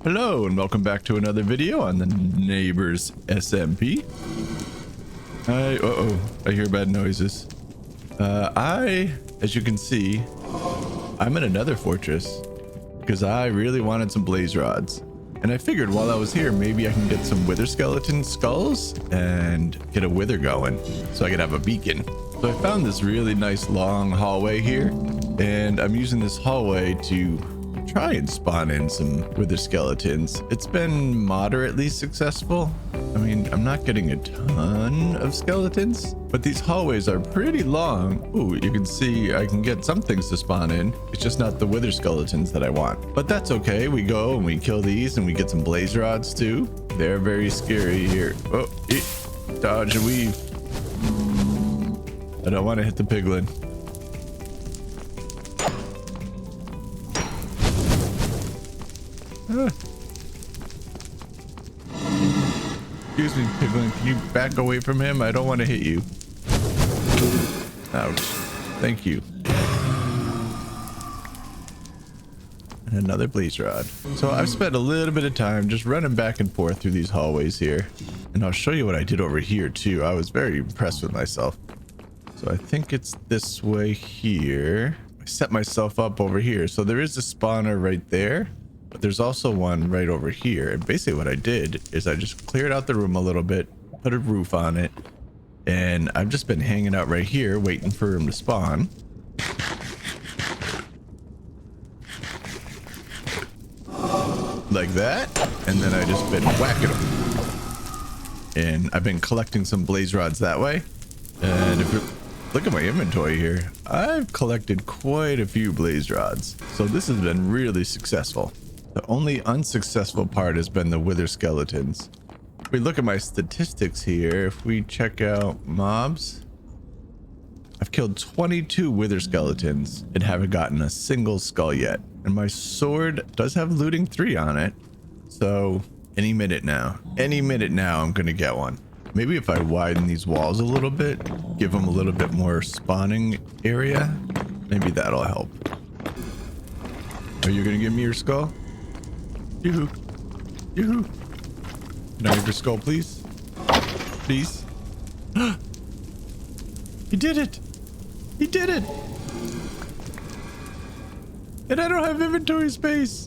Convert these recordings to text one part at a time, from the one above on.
Hello and welcome back to another video on the neighbors SMP. I hear bad noises. As you can see, I'm in another fortress because I really wanted some blaze rods. And I figured while I was here, maybe I can get some wither skeleton skulls and get a wither going so I could have a beacon. So I found this really nice long hallway here, and I'm using this hallway to try and spawn in some wither skeletons. It's been moderately successful. I mean, I'm not getting a ton of skeletons, but these hallways are pretty long. Ooh, you can see I can get some things to spawn in. It's just not the wither skeletons that I want, but that's okay. We go and we kill these and we get some blaze rods too. They're very scary here. Oh, dodge and weave. I don't want to hit the piglin. Excuse me, piglin. Can you back away from him? I don't want to hit you. Ouch. Thank you. And another blaze rod. So I've spent a little bit of time just running back and forth through these hallways here. And I'll show you what I did over here too. I was very impressed with myself. So I think it's this way here. I set myself up over here. So there is a spawner right there. But there's also one right over here. And basically what I did is I just cleared out the room a little bit, put a roof on it, and I've just been hanging out right here waiting for him to spawn. Like that. And then I just been whacking them. And I've been collecting some blaze rods that way. And if you look at my inventory here, I've collected quite a few blaze rods. So this has been really successful. The only unsuccessful part has been the wither skeletons. If we look at my statistics here, if we check out mobs, I've killed 22 wither skeletons and haven't gotten a single skull yet. And my sword does have looting 3 on it. So any minute now I'm gonna get one. Maybe if I widen these walls a little bit, give them a little bit more spawning area, maybe that'll help. Are you gonna give me your skull? Yoo-hoo. Yoo-hoo. Can I have your skull, please? Please? He did it! He did it! And I don't have inventory space!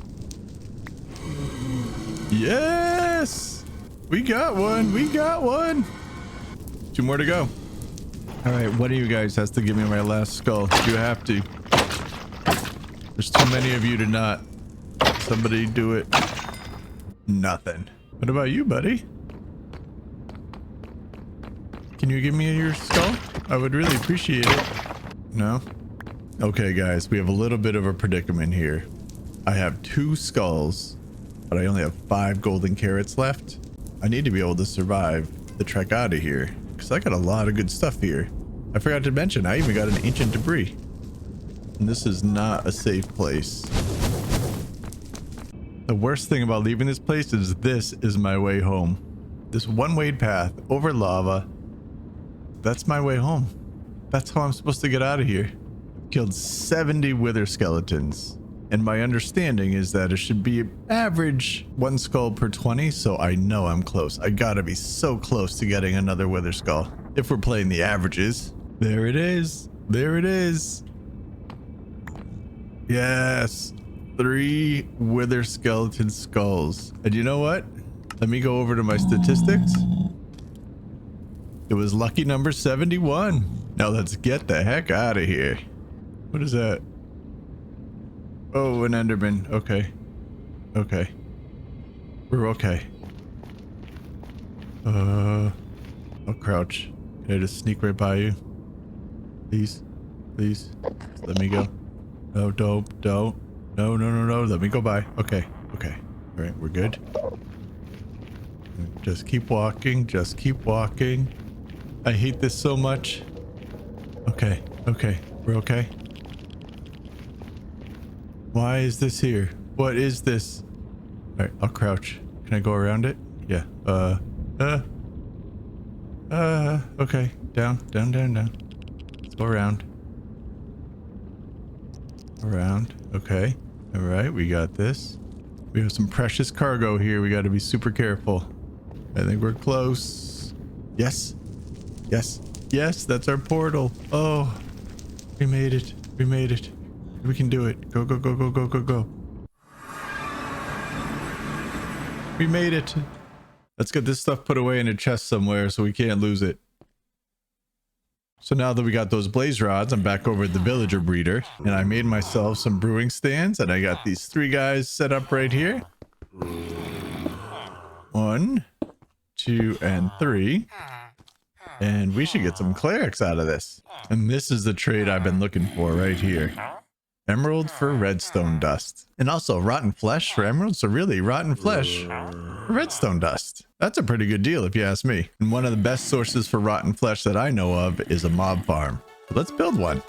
Yes! We got one! We got one! 2 more to go. Alright, one of you guys has to give me my last skull. You have to. There's too many of you to not. Somebody do it. Nothing. What about you, buddy? Can you give me your skull? I would really appreciate it. No? Okay, guys, we have a little bit of a predicament here. I have 2 skulls, but I only have 5 golden carrots left. I need to be able to survive the trek out of here, because I got a lot of good stuff here. I forgot to mention, I even got an ancient debris. And this is not a safe place. The worst thing about leaving this place is this is my way home. This one-way path over lava. That's my way home. That's how I'm supposed to get out of here. Killed 70 wither skeletons. And my understanding is that it should be average 1 skull per 20. So I know I'm close. I gotta be so close to getting another wither skull. If we're playing the averages. There it is. There it is. Yes. 3 wither skeleton skulls. And you know what? Let me go over to my statistics. It was lucky number 71. Now let's get the heck out of here. What is that? Oh, an enderman. Okay. Okay. We're okay. I'll crouch. Can I just sneak right by you? Please? Please? Let me go. No, don't. No. Let me go by. Okay. Okay. All right. We're good. Just keep walking. Just keep walking. I hate this so much. Okay. Okay. We're okay. Why is this here? What is this? All right. I'll crouch. Can I go around it? Yeah. Okay. Down. Let's go around. Around. Okay. All right, we got this. We have some precious cargo here. We got to be super careful. I think we're close. Yes. Yes. Yes, that's our portal. Oh, we made it. We made it. We can do it. Go, go, go, go, go, go, go. We made it. Let's get this stuff put away in a chest somewhere so we can't lose it. So now that we got those blaze rods, I'm back over at the villager breeder, and I made myself some brewing stands, and I got these 3 guys set up right here. 1, 2, and 3. And we should get some clerics out of this. And this is the trade I've been looking for right here. Emerald for redstone dust. And also rotten flesh for emeralds. So really, rotten flesh for redstone dust. That's a pretty good deal if you ask me. And one of the best sources for rotten flesh that I know of is a mob farm. So let's build one.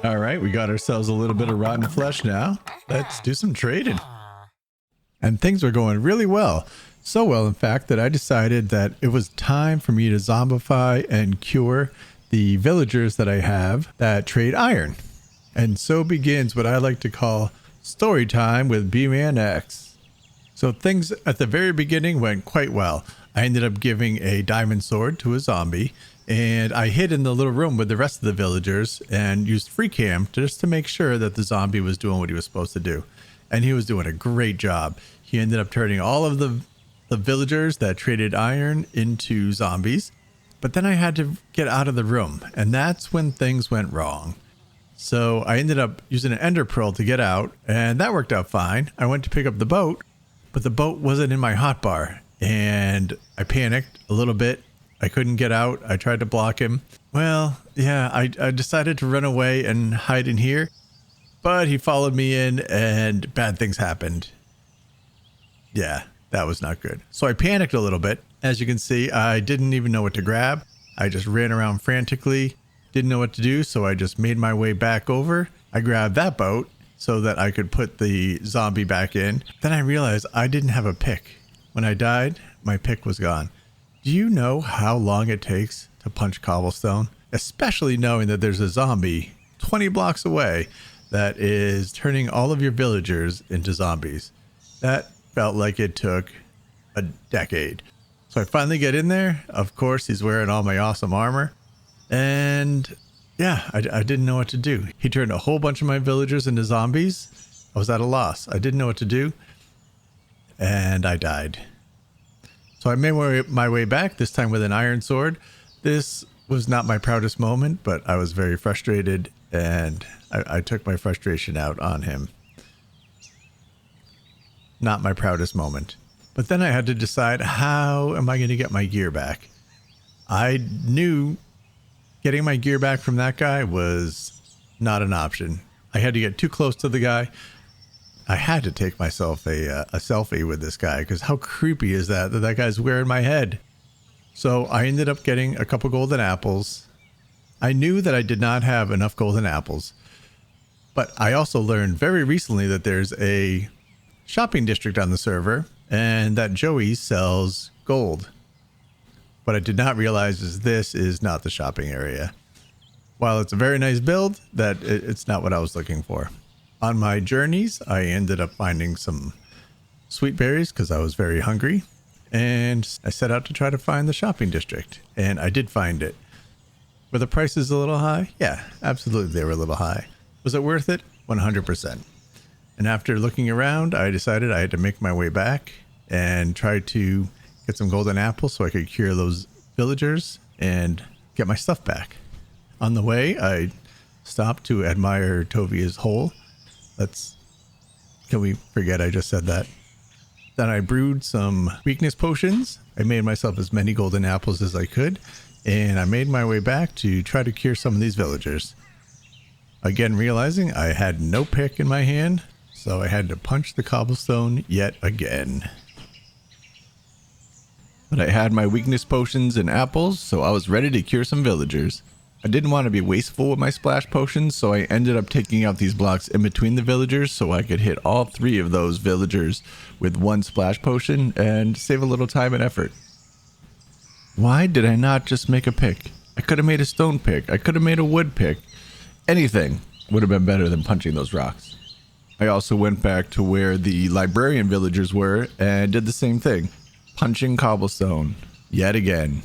All right, we got ourselves a little bit of rotten flesh now. Let's do some trading. And things were going really well. So well, in fact, that I decided that it was time for me to zombify and cure the villagers that I have that trade iron. And so begins what I like to call story time with B-Man X. So things at the very beginning went quite well. I ended up giving a diamond sword to a zombie, and I hid in the little room with the rest of the villagers and used free cam just to make sure that the zombie was doing what he was supposed to do. And he was doing a great job. He ended up turning all of the villagers that traded iron into zombies. But then I had to get out of the room, and that's when things went wrong. So I ended up using an ender pearl to get out, and that worked out fine. I went to pick up the boat, but the boat wasn't in my hotbar, and I panicked a little bit. I couldn't get out. I tried to block him. Well, yeah, I decided to run away and hide in here, but he followed me in and bad things happened. Yeah, that was not good. So I panicked a little bit. As you can see, I didn't even know what to grab. I just ran around frantically, didn't know what to do, so I just made my way back over. I grabbed that boat so that I could put the zombie back in. Then I realized I didn't have a pick. When I died, my pick was gone. Do you know how long it takes to punch cobblestone? Especially knowing that there's a zombie 20 blocks away that is turning all of your villagers into zombies. That felt like it took a decade. So I finally get in there. Of course, he's wearing all my awesome armor. And yeah, I didn't know what to do. He turned a whole bunch of my villagers into zombies. I was at a loss. I didn't know what to do. And I died. So I made my way back, this time with an iron sword. This was not my proudest moment, but I was very frustrated, and I took my frustration out on him. Not my proudest moment. But then I had to decide, how am I going to get my gear back? I knew getting my gear back from that guy was not an option. I had to get too close to the guy. I had to take myself a selfie with this guy, because how creepy is that that guy's wearing my head? So I ended up getting a couple golden apples. I knew that I did not have enough golden apples, but I also learned very recently that there's a shopping district on the server and that Joey sells gold. What I did not realize is this is not the shopping area. While it's a very nice build, it's not what I was looking for. On my journeys, I ended up finding some sweet berries because I was very hungry. And I set out to try to find the shopping district. And I did find it. Were the prices a little high? Yeah, absolutely they were a little high. Was it worth it? 100%. And after looking around, I decided I had to make my way back and try to get some golden apples so I could cure those villagers and get my stuff back. On the way, I stopped to admire Tovia's hole. Can we forget I just said that? Then I brewed some weakness potions. I made myself as many golden apples as I could, and I made my way back to try to cure some of these villagers. Again, realizing I had no pick in my hand, so I had to punch the cobblestone yet again. But I had my weakness potions and apples, so I was ready to cure some villagers. I didn't want to be wasteful with my splash potions, so I ended up taking out these blocks in between the villagers so I could hit all 3 of those villagers with 1 splash potion and save a little time and effort. Why did I not just make a pick? I could have made a stone pick. I could have made a wood pick. Anything would have been better than punching those rocks. I also went back to where the librarian villagers were and did the same thing. Punching cobblestone yet again.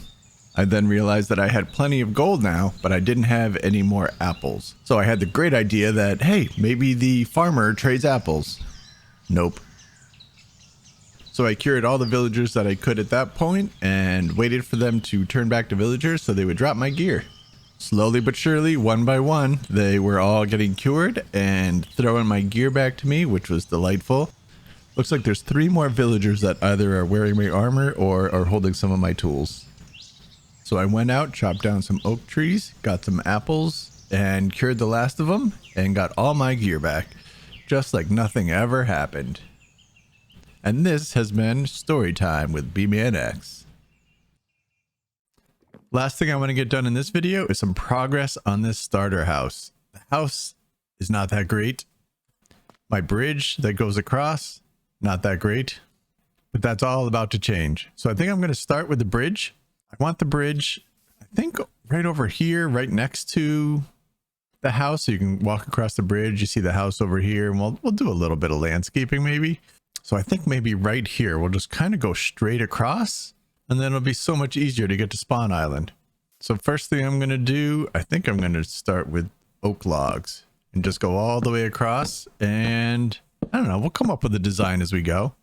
I then realized that I had plenty of gold now, but I didn't have any more apples. So I had the great idea that, hey, maybe the farmer trades apples. Nope. So I cured all the villagers that I could at that point and waited for them to turn back to villagers so they would drop my gear. Slowly but surely, one by one, they were all getting cured and throwing my gear back to me, which was delightful. Looks like there's 3 more villagers that either are wearing my armor or are holding some of my tools. So I went out, chopped down some oak trees, got some apples, and cured the last of them, and got all my gear back, just like nothing ever happened. And this has been Story Time with B-Man X. Last thing I want to get done in this video is some progress on this starter house. The house is not that great. My bridge that goes across, not that great. But that's all about to change. So I think I'm going to start with the bridge. I want the bridge, I think, right over here, right next to the house. So you can walk across the bridge. You see the house over here, and we'll do a little bit of landscaping maybe. So I think maybe right here, we'll just kind of go straight across, and then it'll be so much easier to get to Spawn Island. So first thing I'm going to do, I think I'm going to start with oak logs and just go all the way across. And I don't know, we'll come up with a design as we go.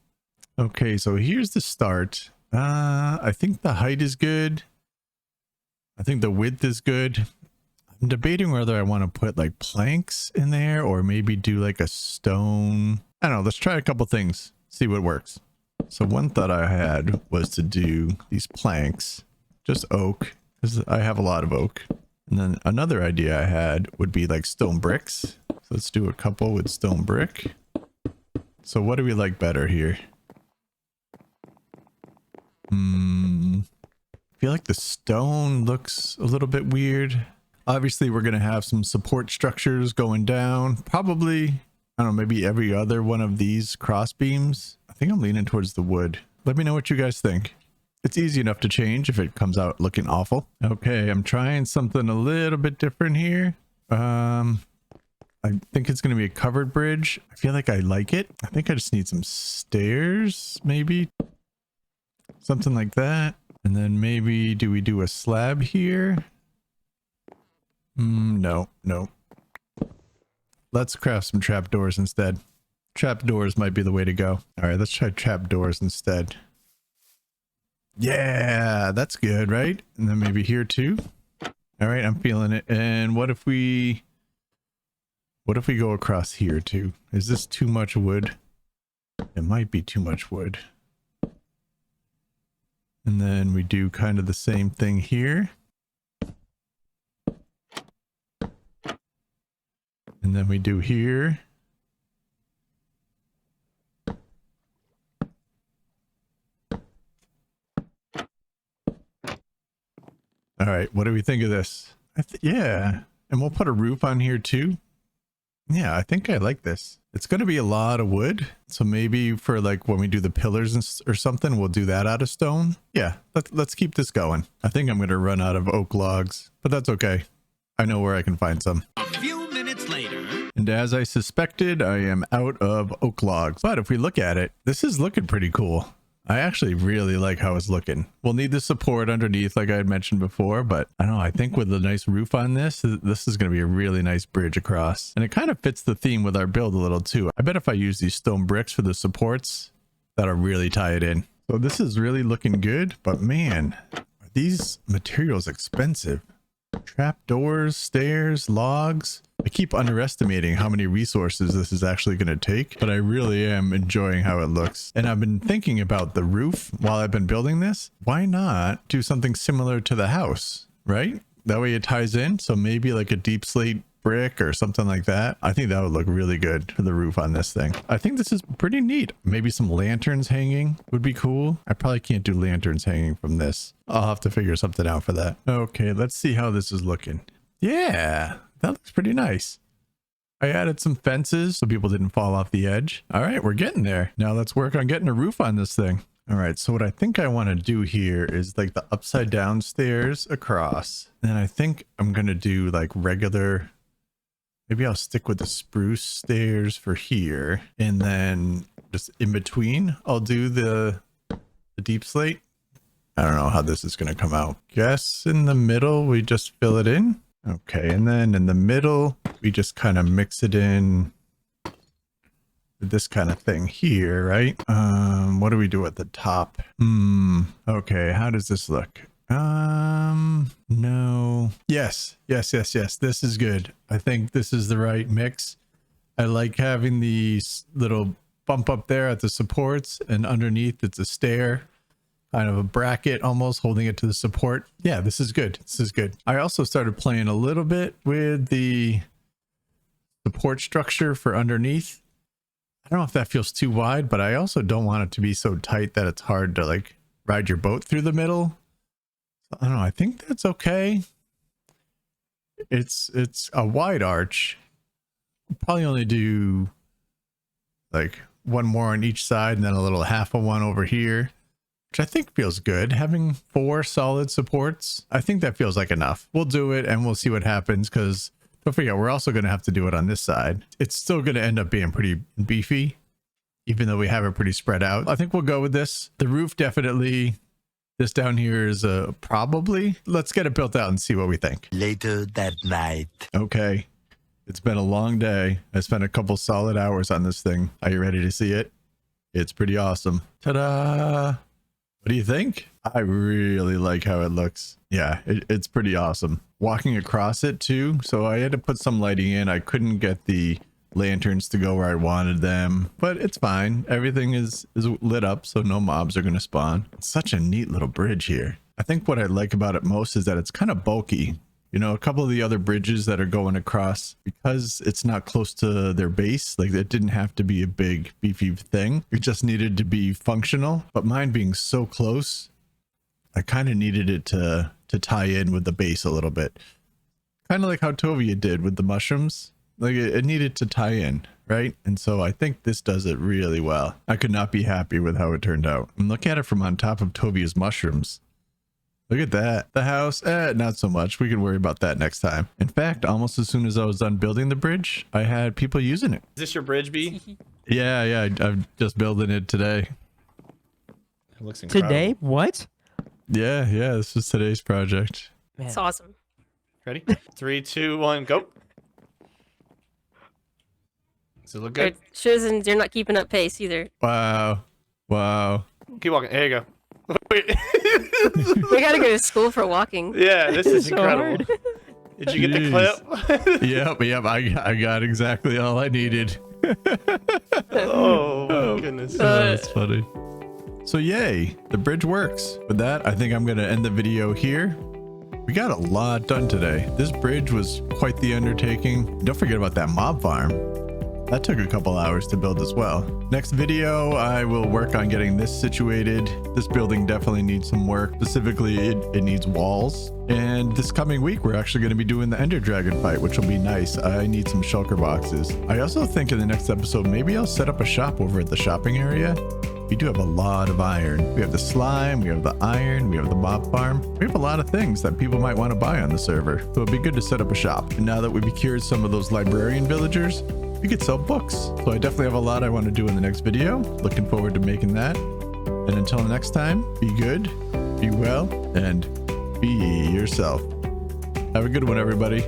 Okay, so here's the start. I think the height is good. I think the width is good. I'm debating whether I want to put like planks in there or maybe do like a stone. I don't know. Let's try a couple things. See what works. So one thought I had was to do these planks, just oak, because I have a lot of oak. And then another idea I had would be like stone bricks. So let's do a couple with stone brick. So what do we like better here? I feel like the stone looks a little bit weird. Obviously, we're going to have some support structures going down. Probably, I don't know, maybe every other one of these cross beams. I think I'm leaning towards the wood. Let me know what you guys think. It's easy enough to change if it comes out looking awful. Okay, I'm trying something a little bit different here. I think it's going to be a covered bridge. I feel like I like it. I think I just need some stairs, maybe. Something like that. And then maybe do we do a slab here? No. Let's craft some trapdoors instead. Trapdoors might be the way to go. All right, let's try trapdoors instead. Yeah, that's good, right? And then maybe here too. All right, I'm feeling it. And what if we go across here too? Is this too much wood? It might be too much wood. And then we do kind of the same thing here. And then we do here. All right, what do we think of this? Yeah, and we'll put a roof on here too. Yeah, I think I like this. It's going to be a lot of wood. So maybe for like when we do the pillars or something, we'll do that out of stone. Yeah, let's keep this going. I think I'm going to run out of oak logs, but that's okay. I know where I can find some. A few minutes later. And as I suspected, I am out of oak logs. But if we look at it, this is looking pretty cool. I actually really like how it's looking. We'll need the support underneath like I had mentioned before, but I don't know, I think with a nice roof on this is going to be a really nice bridge across. And it kind of fits the theme with our build a little too. I bet if I use these stone bricks for the supports, that'll really tie it in. So this is really looking good, but man, are these materials expensive? Trapdoors, stairs, logs. I keep underestimating how many resources this is actually going to take, but I really am enjoying how it looks. And I've been thinking about the roof while I've been building this. Why not do something similar to the house, right? That way it ties in. So maybe like a deep slate brick or something like that. I think that would look really good for the roof on this thing. I think this is pretty neat. Maybe some lanterns hanging would be cool. I probably can't do lanterns hanging from this. I'll have to figure something out for that. Okay, let's see how this is looking. Yeah, that looks pretty nice. I added some fences so people didn't fall off the edge. All right, we're getting there. Now let's work on getting a roof on this thing. All right, so what I think I want to do here is like the upside down stairs across. And I think I'm going to do like regular. Maybe I'll stick with the spruce stairs for here. And then just in between, I'll do the deep slate. I don't know how this is going to come out. Guess in the middle, we just fill it in. Okay. And then in the middle, we just kind of mix it in with this kind of thing here, right? What do we do at the top? Okay. How does this look? No. Yes. This is good. I think this is the right mix. I like having these little bump up there at the supports, and underneath it's a stair, kind of a bracket almost holding it to the support. Yeah, this is good. This is good. I also started playing a little bit with the support structure for underneath. I don't know if that feels too wide, but I also don't want it to be so tight that it's hard to like ride your boat through the middle. I don't know. I think that's okay. It's a wide arch. Probably only do like one more on each side and then a little half of one over here, which I think feels good. Having 4 solid supports, I think that feels like enough. We'll do it and we'll see what happens, because don't forget, we're also going to have to do it on this side. It's still going to end up being pretty beefy, even though we have it pretty spread out. I think we'll go with this. The roof definitely. This down here is probably. Let's get it built out and see what we think. Later that night. Okay. It's been a long day. I spent a couple solid hours on this thing. Are you ready to see it? It's pretty awesome. Ta-da! What do you think? I really like how it looks. Yeah, it's pretty awesome. Walking across it too. So I had to put some lighting in. I couldn't get the lanterns to go where I wanted them, but it's fine. Everything is lit up, so no mobs are going to spawn. It's such a neat little bridge here. I think what I like about it most is that it's kind of bulky. You know, a couple of the other bridges that are going across, because it's not close to their base, like it didn't have to be a big beefy thing. It just needed to be functional. But mine being so close, I kind of needed it to tie in with the base a little bit. Kind of like how Tovia did with the mushrooms. Like it needed to tie in, right? And so I think this does it really well. I could not be happy with how it turned out. And look at it from on top of Tovia's mushrooms. Look at that. The house, not so much. We can worry about that next time. In fact, almost as soon as I was done building the bridge, I had people using it. Is this your bridge, B? Yeah. I'm just building it today. It looks incredible. Today? What? Yeah. This was today's project. Man. It's awesome. Ready? 3, 2, 1, go. Does it look good? It shows you're not keeping up pace either. Wow. Keep walking. There you go. Wait. We gotta go to school for walking. Yeah, this is So incredible. hard. Did you get the clip? Yep. I got exactly all I needed. Oh my goodness. That's funny. So yay, the bridge works. With that, I think I'm going to end the video here. We got a lot done today. This bridge was quite the undertaking. Don't forget about that mob farm. That took a couple hours to build as well. Next video, I will work on getting this situated. This building definitely needs some work. Specifically, it needs walls. And this coming week, we're actually going to be doing the Ender Dragon fight, which will be nice. I need some shulker boxes. I also think in the next episode, maybe I'll set up a shop over at the shopping area. We do have a lot of iron. We have the slime, we have the iron, we have the mob farm. We have a lot of things that people might want to buy on the server. So it'd be good to set up a shop. And now that we've cured some of those librarian villagers, we could sell books. So I definitely have a lot I want to do in the next video. Looking forward to making that. And until next time, be good, be well, and be yourself. Have a good one, everybody.